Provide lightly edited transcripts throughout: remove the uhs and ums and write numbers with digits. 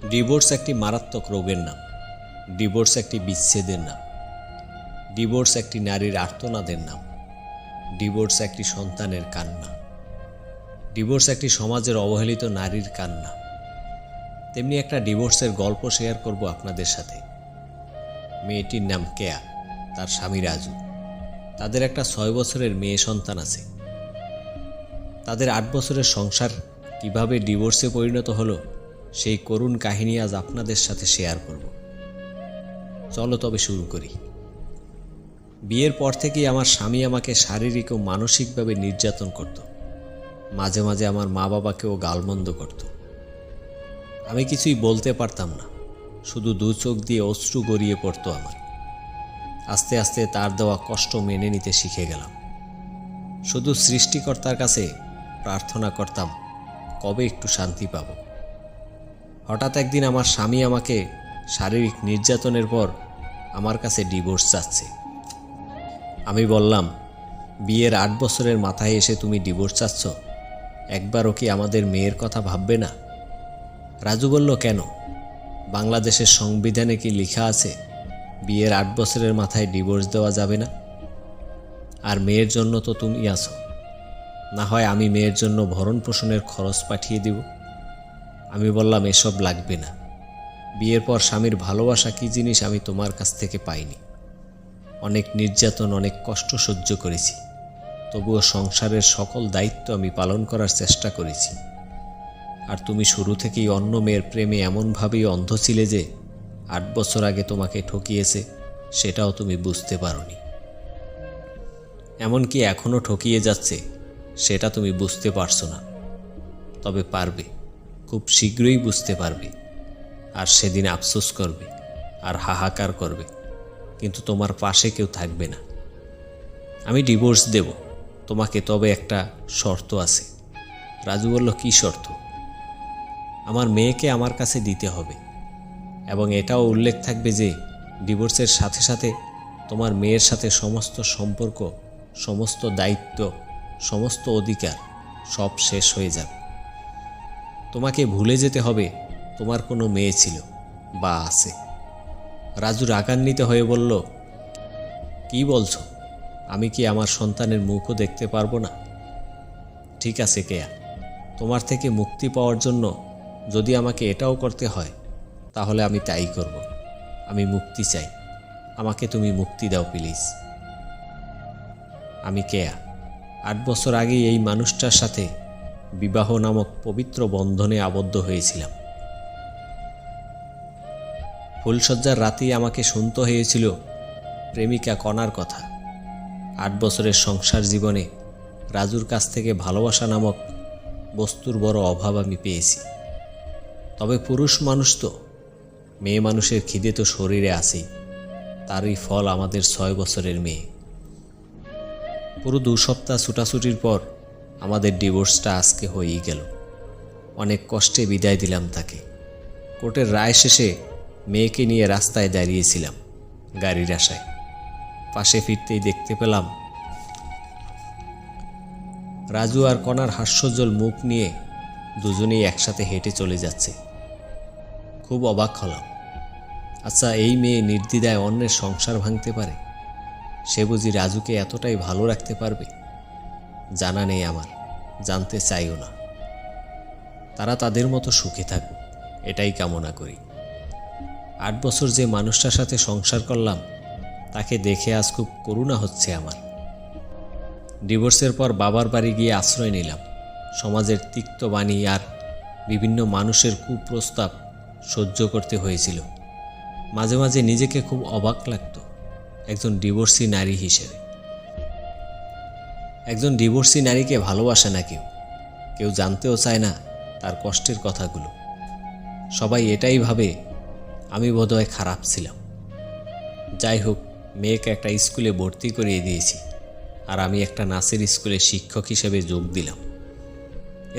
Divorce একটি মারাত্মক রোগের নাম। ডিভোর্স একটি বিচ্ছেদের নাম। ডিভোর্স একটি নারীর আর্তনাদের নাম। ডিভোর্স একটি সন্তানের কান্না। ডিভোর্স একটি সমাজের অবহেলিত নারীর কান্না। তেমনি একটা ডিভোর্সের গল্প শেয়ার করব আপনাদের সাথে। মেয়েটির নাম কেয়া, তার স্বামী রাজু। তাদের একটা 6 বছরের মেয়ে সন্তান আছে। তাদের 8 বছরের সংসার কিভাবে ডিভোর্সে পরিণত হলো, সেই করুণ কাহিনী আজ আপনাদের সাথে শেয়ার করব। চলো তবে শুরু করি। বিয়ের পর থেকেই আমার স্বামী আমাকে শারীরিক ও মানসিকভাবে নির্যাতন করত। মাঝে মাঝে আমার মা বাবাকেও গালমন্দ করত। আমি কিছুই বলতে পারতাম না, শুধু দু চোখ দিয়ে অশ্রু গড়িয়ে পড়তো আমার। আস্তে আস্তে তার দেওয়া কষ্ট মেনে নিতে শিখে গেলাম। শুধু সৃষ্টিকর্তার কাছে প্রার্থনা করতাম, কবে একটু শান্তি পাব। হঠাৎ একদিন আমার স্বামী আমাকে শারীরিক নির্যাতনের পর আমার কাছে ডিভোর্স চাচ্ছে। আমি বললাম, বিয়ের 8 বছরের মাথায় এসে তুমি ডিভোর্স চাচ্ছ? একবারও কি আমাদের মেয়ের কথা ভাববে না? রাজু বলল, কেন? বাংলাদেশের সংবিধানে কি লেখা আছে বিয়ের 8 বছরের মাথায় ডিভোর্স দেওয়া যাবে না? আর মেয়ের জন্য তো তুমি আছো, না হয় আমি মেয়ের জন্য ভরণ পোষণের খরচ পাঠিয়ে দেব। আমি বললাম, এসব লাগবে না। বিয়ের পর স্বামীর ভালোবাসা কী জিনিস আমি তোমার কাছ থেকে পাইনি। অনেক নির্যাতন, অনেক কষ্ট সহ্য করেছি, তবুও সংসারের সকল দায়িত্ব আমি পালন করার চেষ্টা করেছি। আর তুমি শুরু থেকেই অন্য মেয়ের প্রেমে এমনভাবেই অন্ধ ছিলে যে 8 বছর আগে তোমাকে ঠকিয়েছে, সেটাও তুমি বুঝতে পারোনি। এমনকি এখনও ঠকিয়ে যাচ্ছে, সেটা তুমি বুঝতে পারছো না। তবে পারবে, খুব শীঘ্রই বুঝতে পারবে। আর সেদিন আফসোস করবে আর হাহাকার করবে, কিন্তু তোমার পাশে কেউ থাকবে না। আমি ডিভোর্স দেব তোমাকে, তবে একটা শর্ত আছে। রাজু বলল, কী শর্ত? আমার মেয়েকে আমার কাছে দিতে হবে, এবং এটাও উল্লেখ থাকবে যে ডিভোর্সের সাথে সাথে তোমার মেয়ের সাথে সমস্ত সম্পর্ক, সমস্ত দায়িত্ব, সমস্ত অধিকার সব শেষ হয়ে যাবে। তোমাকে ভুলে যেতে হবে তোমার কোনো মেয়ে ছিল বা আছে। রাজু রাগান্বিত হয়ে বলল, কি বলছো? আমি কি আমার সন্তানের মুখও দেখতে পারবো না? ঠিক আছে কেয়া, তোমার থেকে মুক্তি পাওয়ার জন্য যদি আমাকে এটাও করতে হয়, তাহলে আমি তাই করব। আমি মুক্তি চাই, আমাকে তুমি মুক্তি দাও প্লিজ। আমি কেয়া 8 বছর আগেই এই মানুষটার সাথে বিবাহ নামক পবিত্র বন্ধনে আবদ্ধ হয়েছিলাম। ফুলশয্যার রাতেই আমাকে শুনতে হয়েছিল প্রেমিকা কণার কথা। 8 বছরের সংসার জীবনে রাজুর কাছ থেকে ভালোবাসা নামক বস্তুর বড় অভাব আমি পেয়েছি। তবে পুরুষ মানুষ তো, মেয়ে মানুষের খিদে তো শরীরে আছেই। তারই ফল আমাদের 6 বছরের মেয়ে। পুরো 2 সপ্তাহ ছুটাছুটির পর আমাদের ডিভোর্সটা আজকে হয়েই গেল। অনেক কষ্টে বিদায় দিলাম তাকে। কোর্টের রায় শেষে মেয়েকে নিয়ে রাস্তায় দাঁড়িয়েছিলাম গাড়ির আশায়। পাশে ফিরতেই দেখতে পেলাম রাজু আর কণার হাস্যোজ্জ্বল মুখ নিয়ে দুজনেই একসাথে হেঁটে চলে যাচ্ছে। খুব অবাক হলাম। আচ্ছা, এই মেয়ে নির্দ্বিধায় অন্যের সংসার ভাঙতে পারে? সে বুঝি রাজুকে এতটাই ভালো রাখতে পারবে? জানা নেই আমার, জানতে চাইও না। তারা তাদের মতো সুখে থাকুক, এটাই কামনা করি। 8 বছর যে মানুষটার সাথে সংসার করলাম, তাকে দেখে আজ খুব করুণা হচ্ছে আমার। ডিভোর্সের পর বাবার বাড়ি গিয়ে আশ্রয় নিলাম। সমাজের তিক্ত বাণী আর বিভিন্ন মানুষের কুপ্রস্তাব সহ্য করতে হয়েছিল। মাঝে মাঝে নিজেকে খুব অবাক লাগত একজন ডিভোর্সি নারী হিসেবে। একজন ডিভোর্সি নারীকে ভালোবাসে না কেউ, কেউ জানতেও চায় না তার কষ্টের কথাগুলো। সবাই এটাই ভাবে আমি বোধহয় খারাপ ছিলাম। যাই হোক, মেয়েকে একটা স্কুলে ভর্তি করিয়ে দিয়েছি, আর আমি একটা নাচের স্কুলে শিক্ষক হিসেবে যোগ দিলাম।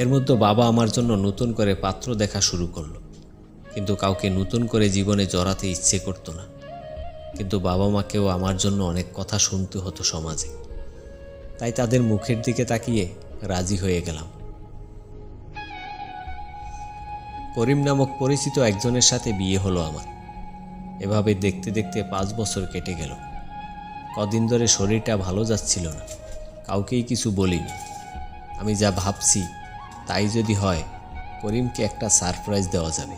এর মধ্যে বাবা আমার জন্য নতুন করে পাত্র দেখা শুরু করলো, কিন্তু কাউকে নতুন করে জীবনে জড়াতে ইচ্ছে করতো না। কিন্তু বাবা মাকেও আমার জন্য অনেক কথা শুনতে হতো সমাজে, তাই তাদের মুখের দিকে তাকিয়ে রাজি হয়ে গেলাম। করিম নামক পরিচিত একজনের সাথে বিয়ে হলো আমার। এভাবে দেখতে দেখতে 5 বছর কেটে গেল। কদিন ধরে শরীরটা ভালো যাচ্ছিল না, কাউকেই কিছু বলিনি। আমি যা ভাবছি তাই যদি হয়, করিমকে একটা সারপ্রাইজ দেওয়া যাবে।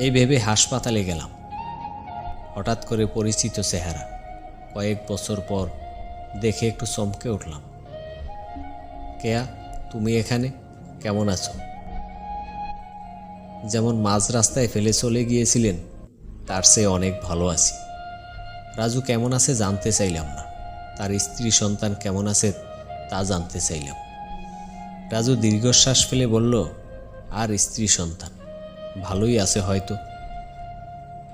এই ভেবে হাসপাতালে গেলাম। হঠাৎ করে পরিচিত চেহারা, কয়েক বছর পর দেখে একটু চমকে উঠলাম। কেয়া, তুমি এখানে? কেমন আছো? যেমন মাঝ রাস্তায় ফেলে চলে গিয়েছিলেন, তার চেয়ে অনেক ভালো আছি। রাজু কেমন আছে জানতে চাইলাম না, তার স্ত্রী সন্তান কেমন আছে তা জানতে চাইলাম। রাজু দীর্ঘশ্বাস ফেলে বলল, আর স্ত্রী সন্তান ভালোই আছে হয়তো।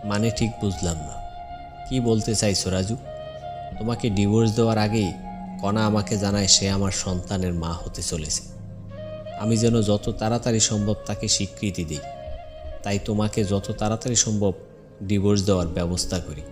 মানে ঠিক বুঝলাম না, কি বলতে চাইছো রাজু? তোমাকে ডিভোর্স দেওয়ার আগেই কণা আমাকে জানায় সে আমার সন্তানের মা হতে চলেছে। আমি যেন যত তাড়াতাড়ি সম্ভব তাকে স্বীকৃতি দিই, তাই তোমাকে যত তাড়াতাড়ি সম্ভব ডিভোর্স দেওয়ার ব্যবস্থা করি।